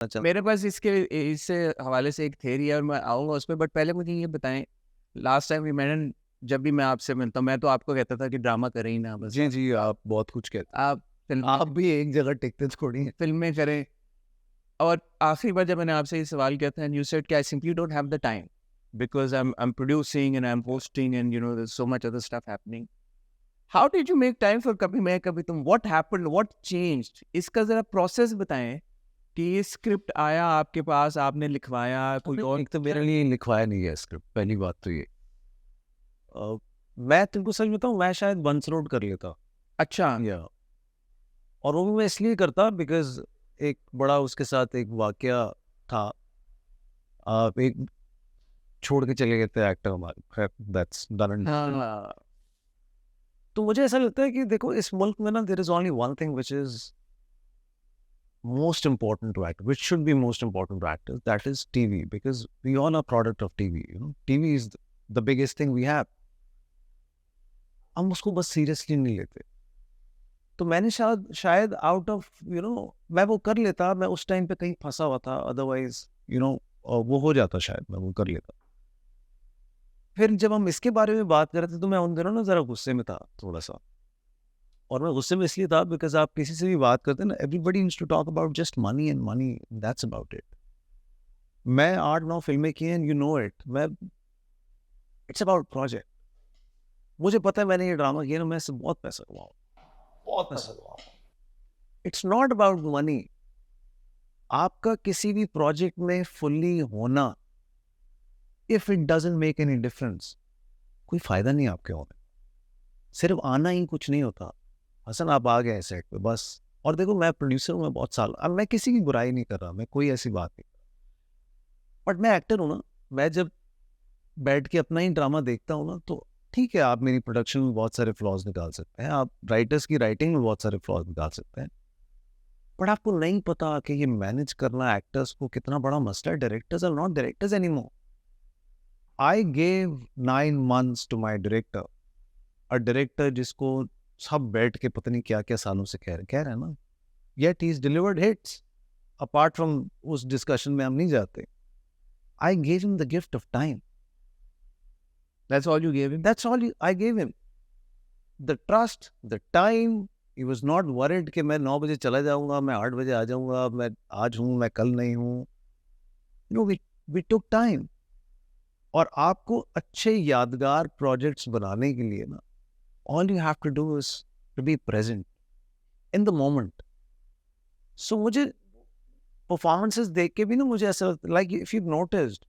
अच्छा। मेरे पास इससे हवाले से एक थ्योरी है और मैं आऊँगा उस पे, बट पहले मुझे ये बताएँ, लास्ट टाइम भी मैंने जब भी मैं आपसे मिलता हूँ, मैं तो आपको कहता था कि ड्रामा करें ही ना बस। जी, जी, आप बहुत कुछ कहते हैं। आप फ़िल्में आप भी एक जगह टिकते थोड़ी हैं। फ़िल्में करें। और आखिरी बार जब मैंने आपसे ये सवाल किया था एंड यू सेड कि I simply don't have the time because I am producing and I am hosting and you know there is so much other stuff happening. How did you make time for कभी मैं कभी तुम? What happened? What changed? इसका ज़रा process बताएँ कि ये script आया आपके पास, आपने लिखवाया, कोई नहीं, और एक तो क्या? मेरे लिए लिखवाया नहीं है स्क्रिप्ट, पहली बात तो ये। अ, मैं तुमको सच बताऊँ, मैं शायद बंस रोड कर लेता अच्छा, या और वो भी मैं इसलिए करता बिकॉज़ एक बड़ा उसके साथ एक वाकया था। एक छोड़ के चले गए थे एक्टर हमारे, खैर दैट्स डन एंड हाँ, तो मुझे ऐसा लगता है कि देखो इस मुल्क में ना there is only one thing which is most important to actors, which should be most important to actors, that is TV, because we all are product of TV. You know, TV is the biggest thing we have. हम उसको बस seriously नहीं लेते। तो मैंने शायद शायद out of मैं वो कर लेता, मैं उस टाइम पे कहीं फंसा हुआ था, अदरवाइज वो हो जाता, शायद मैं वो कर लेता। फिर जब हम इसके बारे में बात कर रहे थे तो मैं उन दिनों ना जरा गुस्से में था थोड़ा सा, और मैं गुस्से में इसलिए था बिकॉज आप किसी से भी बात करते हैं ना, everybody used to talk about just money and money, that's about it. मैं 8-9 फ़िल्में की हैं, एंड यू नो इट। मैं इट्स अबाउट प्रोजेक्ट। मुझे पता है मैंने ये ड्रामा किया ना, मैं इससे बहुत पैसा कमाऊँ, बहुत पैसा कमाऊँ। It's not about money. आपका किसी भी प्रोजेक्ट में फुल्ली होना, if it doesn't make any difference, कोई फ़ायदा नहीं आपके होने। सिर्फ आना ही कुछ नहीं होता। हसन आप आ गए सेट पे बस। और देखो मैं प्रोड्यूसर हूँ, मैं बहुत साल, अब मैं किसी की बुराई नहीं कर रहा, मैं कोई ऐसी बात नहीं, बट मैं एक्टर हूँ ना। मैं जब बैठ के अपना ही ड्रामा देखता हूँ ना, तो ठीक है, आप मेरी प्रोडक्शन में बहुत सारे फ्लॉज निकाल सकते हैं, आप राइटर्स की राइटिंग में बहुत सारे फ्लॉज निकाल सकते हैं, बट आपको नहीं पता कि ये मैनेज करना एक्टर्स को कितना बड़ा मसला है। Directors are not directors anymore. I gave 9 months to my director, और डायरेक्टर जिसको सब बैठ के पता नहीं क्या क्या सालों से कह रहे हैं ना, yet he is delivered hits. Apart from उस डिस्कशन में हम नहीं जाते। I gave him the gift of time. That's all you give him? That's all I gave him. The trust, the time. He was not worried कि मैं 9 बजे चला जाऊंगा, मैं 8 बजे आ जाऊंगा, मैं आज हूं, मैं कल नहीं हूं। We took time. और आपको अच्छे यादगार प्रोजेक्ट्स बनाने के लिए ना, all you have to do is to be present in the moment. So मुझे परफॉर्मेंसेस देख के भी ना, मुझे ऐसा लाइक इफ यू नोटिस्ड,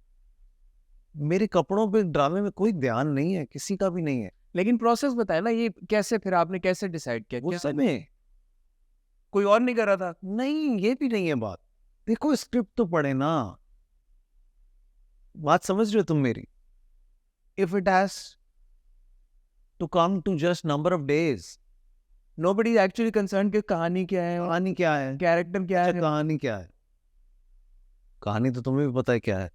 मेरे कपड़ों पे ड्रामे में कोई ध्यान नहीं है, किसी का भी नहीं है। लेकिन प्रोसेस बताएँ ना, ये कैसे फिर आपने कैसे डिसाइड किया? क्या गुस्से में कोई और नहीं कर रहा था? नहीं, ये भी नहीं है बात। देखो स्क्रिप्ट तो पढ़े ना, बात समझ रहे हो तुम मेरी? If it has to come to just number of days, nobody is actually concerned कि कहानी क्या है और कहानी क्या है? कैरेक्टर क्या अच्छा, है। कहानी क्या है? कहानी तो तुम्हें भी पता है क्या है।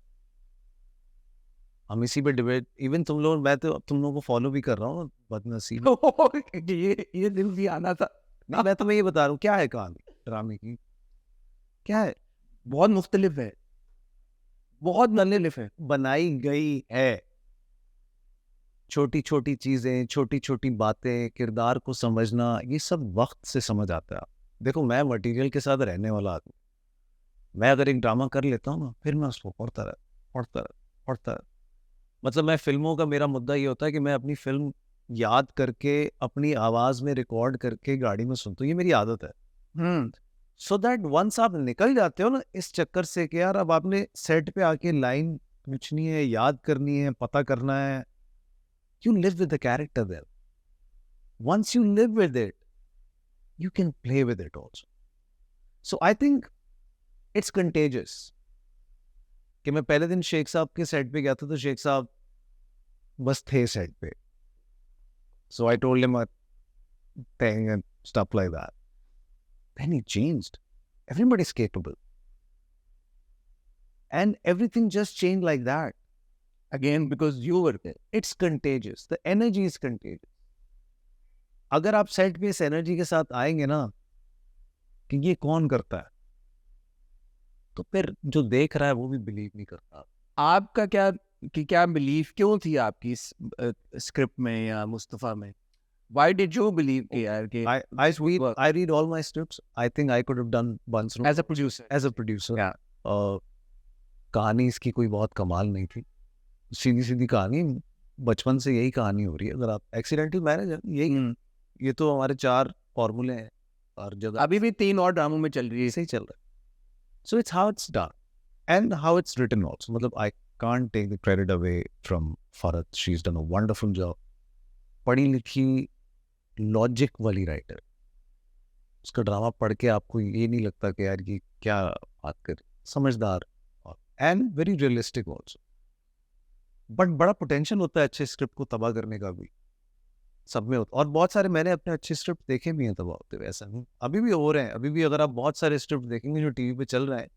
हम इसी पे डिबेट, इवन तुम लोग, मैं तो तुम लोगों को फॉलो भी कर रहा हूँ, बदनसीब। ये दिल भी आना था। नहीं, मैं तुम्हें ये बता रहा हूँ क्या है कहानी ड्रामे की, क्या है। बहुत मुख्तलिफ है, बहुत मुख्तलिफ है। बनाई गई है, छोटी छोटी चीजें, छोटी छोटी बातें, किरदार को समझना, ये सब वक्त से समझ आता है। देखो मैं मटेरियल के साथ रहने वाला आदमी, मैं अगर एक ड्रामा कर लेता हूँ ना, फिर मैं उसको पढ़ता रह। मतलब मैं फिल्मों का, मेरा मुद्दा ये होता है कि मैं अपनी फिल्म याद करके अपनी आवाज में रिकॉर्ड करके गाड़ी में सुनता हूँ, ये मेरी आदत है। हुँ, सो दैट वंस आप निकल जाते हो ना इस चक्कर से कि यार अब आपने सेट पे आके लाइन पूछनी है, याद करनी है, पता करना है, you live with the character there. Once you live with it, you can play with it also. So I think it's contagious. कि मैं पहले दिन शेख साहब के सेट पे गया था, तो शेख साहब बस थे सेट पे। So I told him thing and stuff like that. Then he changed. Everybody's capable. And everything just changed like that. Again because you were there. It's contagious. The energy is contagious. अगर आप set पे इस energy के साथ आएंगे ना कि ये कौन करता है, तो फिर जो देख रहा है वो भी बिलीव नहीं करता। आपका क्या बिलीफ क्यों थी आपकी इस स्क्रिप्ट में या मुस्तफा में? व्हाई डिड यू बिलीव कि यार कि I read all my scripts. I think I could have done Bunch as a producer? as a producer. Yeah. कहानी इसकी कोई बहुत कमाल नहीं थी, सीधी सीधी कहानी, बचपन से यही कहानी हो रही है। अगर आप एक्सीडेंटल मैरिज है, यही है। ये तो हमारे 4 फॉर्मूले हैं और जगह अभी भी 3 और ड्रामों में चल रही है। ऐसे ही चल रहा है। So it's how it's done and how it's written also. मतलब I can't take the credit away from Farhat, she is done a wonderful job. पढ़ी लिखी लॉजिक वाली राइटर, उसका ड्रामा पढ़ के आपको ये नहीं लगता कि यार ये क्या बात कर, समझदार and very realistic also. But बड़ा पोटेंशियल होता है अच्छे स्क्रिप्ट को तबाह करने का भी, सब में होता। और बहुत सारे मैंने अपने अच्छे स्क्रिप्ट देखे भी हैं तबाह होते हुए, ऐसा नहीं, अभी भी हो रहे हैं। अभी भी अगर आप बहुत सारे स्क्रिप्ट देखेंगे जो टीवी पे चल रहे हैं,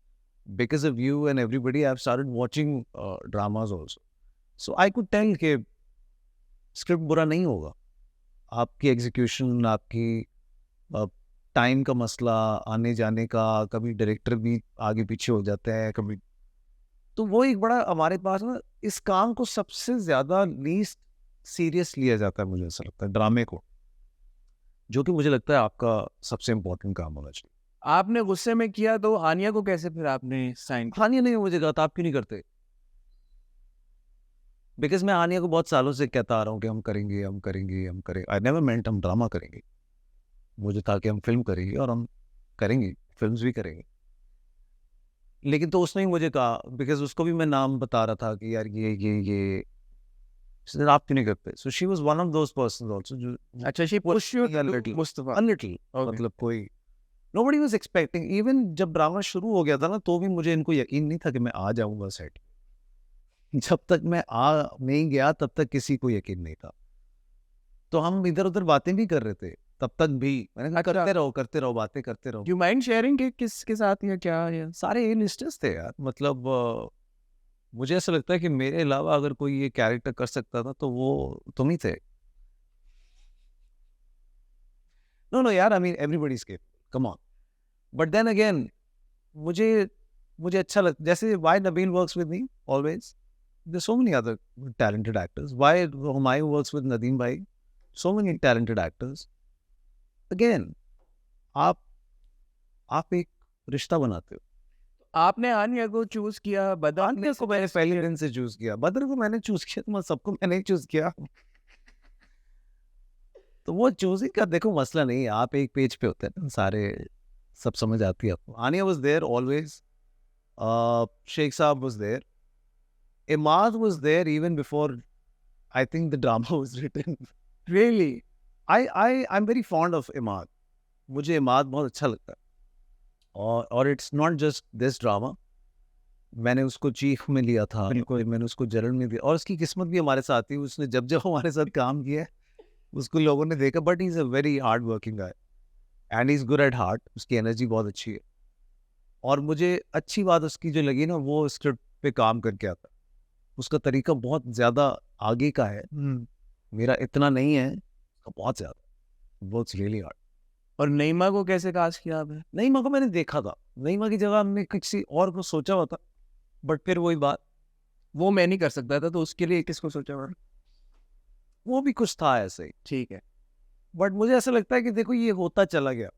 because of you and everybody I have started watching dramas also. So I could tell कि स्क्रिप्ट बुरा नहीं होगा, आपकी एग्जीक्यूशन, आपकी टाइम का मसला, आने जाने का, कभी डायरेक्टर भी आगे पीछे हो जाते हैं कभी। तो वो एक बड़ा हमारे पास ना, इस काम को सबसे ज्यादा लीस्ट सीरियस लिया जाता है, मुझे ऐसा लगता है, ड्रामे को, जो कि मुझे लगता है आपका सबसे इम्पोर्टेंट काम होना चाहिए। आपने गुस्से में किया तो आनिया को कैसे फिर आपने साइन किया? हानिया नहीं, मुझे कहा था आप क्यों नहीं करते, बिकॉज मैं आनिया को बहुत सालों से कहता आ रहा हूँ कि हम करेंगे हम करेंगे हम करेंगे। आई नेवर मेंट हम ड्रामा करेंगे, मुझे था कि हम फिल्म करेंगे और हम करेंगे, फिल्म्स भी करेंगे। लेकिन तो उसने ही मुझे कहा, बिकॉज उसको भी मैं नाम बता रहा था कि यार ये आप क्यों नहीं करते। So she was one of those persons also जो अच्छा, she push you a little, Mustafa? a little, मतलब कोई nobody was expecting, even जब ड्रामा शुरू हो गया था ना, तो भी मुझे इनको यकीन नहीं था कि मैं आ जाऊंगा सेट। जब तक मैं आ नहीं गया तब तक किसी को यकीन नहीं था। तो हम इधर उधर बातें भी कर रहे थे तब तक भी। मैंने कहा करते रहो बातें करते रहो। यू माइंड शेयरिंग कि किसके साथ या क्या या? सारे ए लिस्टर्स थे यार, मतलब मुझे ऐसा लगता है कि मेरे अलावा अगर कोई ये कैरेक्टर कर सकता था तो वो तुम ही थे। नो यार, I mean everybody's capable, come on. But then again मुझे अच्छा लगता, जैसे why Nabeel works with me always, there so many other talented actors, why Humayun works with Nadeem भाई, so many talented actors. Again आप एक रिश्ता बनाते हो। आपने आनिया को चूज किया, बदर आनिया को मैंने पहले दिन से चूज किया, बदर को मैंने चूज किया, तो सबको मैंने चूज किया। तो वो चूजिंग का देखो मसला नहीं है, आप एक पेज पे होते हैं ना, सारे सब समझ आती है आपको। Aaniya was there always, Sheikh Sahab was there, Imad was there even before I think the drama was written. Really? I am very fond of Imad, मुझे इमाद बहुत अच्छा लगता है। और it's not just this drama, मैंने उसको चीफ में लिया था, बिल्कुल मैंने उसको जरन में दिया, और उसकी किस्मत भी हमारे साथ थी, उसने जब जब हमारे साथ काम किया है उसको लोगों ने देखा। But he is a very hard working guy and he is good at heart, उसकी एनर्जी बहुत अच्छी है। और मुझे अच्छी बात उसकी जो लगी ना, वो स्क्रिप्ट पे काम करके आता, उसका तरीका बहुत ज्यादा आगे का है, मेरा इतना नहीं है, बहुत ज्यादा, वर्क्स रियली हार्ड। और नईमा को कैसे कास्ट किया आपने? नईमा को मैंने देखा था, नईमा की जगह हमने किसी और को सोचा हुआ था, बट फिर वही बात, वो मैं नहीं कर सकता था, तो उसके लिए किसको सोचा हुआ? वो भी कुछ था ऐसे ही। ठीक है। बट मुझे ऐसा लगता है कि देखो ये होता चला गया,